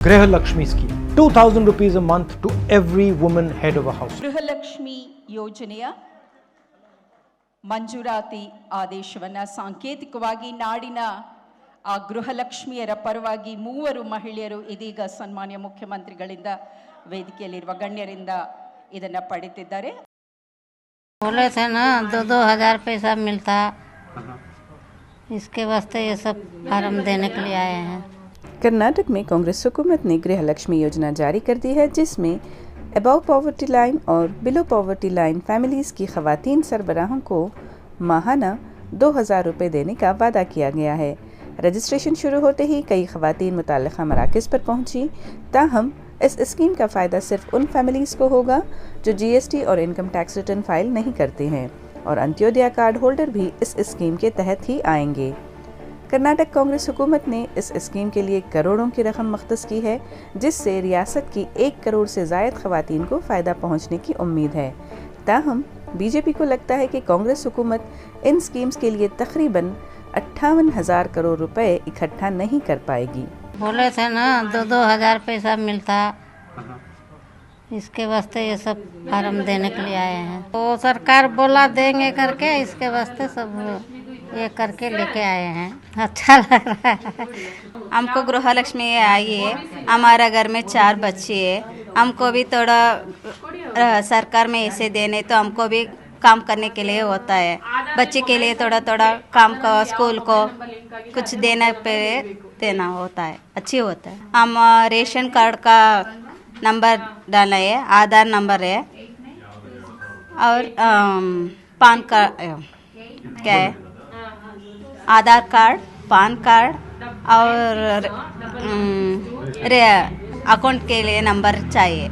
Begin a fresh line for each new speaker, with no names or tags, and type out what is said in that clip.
Grihalakshmi scheme, 2,000 rupees a month to every woman head of a house.
Gruhalakshmi ಯೋಜನೆಯ ಮಂಜೂರಾತಿ ಆದೇಶವನ್ನು ಸಾಂಕೇತಿಕವಾಗಿ ನಾಡಿನ ಆ ಗೃಹಲಕ್ಷ್ಮಿಯರ ಪರವಾಗಿ ಮೂವರು ಮಹಿಳೆಯರು ಇದೀಗ ಸನ್ಮಾನ್ಯ ಮುಖ್ಯಮಂತ್ರಿಗಳಿಂದ ವೇದಿಕೆಯಲ್ಲಿರುವ ಗಣ್ಯರಿಂದ ಇದನ್ನು ಪಡೆದಿದ್ದಾರೆ.
बोले थे ना 2,000 पैसा मिलता, इसके वास्ते ये सब फार्म देने के लिए आए हैं.
कर्नाटक में कांग्रेस हुकूमत ने गृहलक्ष्मी योजना जारी कर दी है, जिसमें अबव पॉवर्टी लाइन और बिलो पॉवर्टी लाइन फैमिलीज़ की खवातीन सरबराहों को माहाना 2,000 रुपये देने का वादा किया गया है. रजिस्ट्रेशन शुरू होते ही कई खवातीन मुताल्लिक़ा मराकज़ पर पहुंची. ताहम इस स्कीम का फ़ायदा सिर्फ उन फैमिलीज़ को होगा जो GST और इनकम टैक्स रिटर्न फाइल नहीं करते हैं, और अंत्योदय कार्ड होल्डर भी इस स्कीम के तहत ही आएंगे. कर्नाटक कांग्रेस हुकूमत ने इस स्कीम के लिए करोड़ों की रकम मख्तस की है, जिससे रियासत की 1 करोड़ से ज़ायद खवातीन को फ़ायदा पहुँचने की उम्मीद है. ताहम BJP को लगता है कि कांग्रेस हुकूमत इन स्कीम्स के लिए तकरीबन 58,000 करोड़ रुपए इकट्ठा नहीं कर पाएगी.
बोले थे ना 2,000 पैसा मिलता, इसके वास्ते ये सब फार्म देने के लिए आए हैं. तो सरकार बोला देंगे करके, इसके वास्ते सब ये करके लेके आए हैं. अच्छा लग रहा है.
हमको गृहलक्ष्मी आई है. हमारा घर में 4 बच्चे हैं. हमको भी थोड़ा सरकार में ऐसे देने तो हमको भी काम करने के लिए होता है. बच्चे के लिए थोड़ा थोड़ा काम का स्कूल को कुछ देना पे देना होता है, अच्छी होता है. हम रेशन कार्ड का नंबर डाला है, आधार नंबर है और पान कार्ड क्या है, आधार कार्ड, पान कार्ड और अकाउंट के लिए नंबर चाहिए.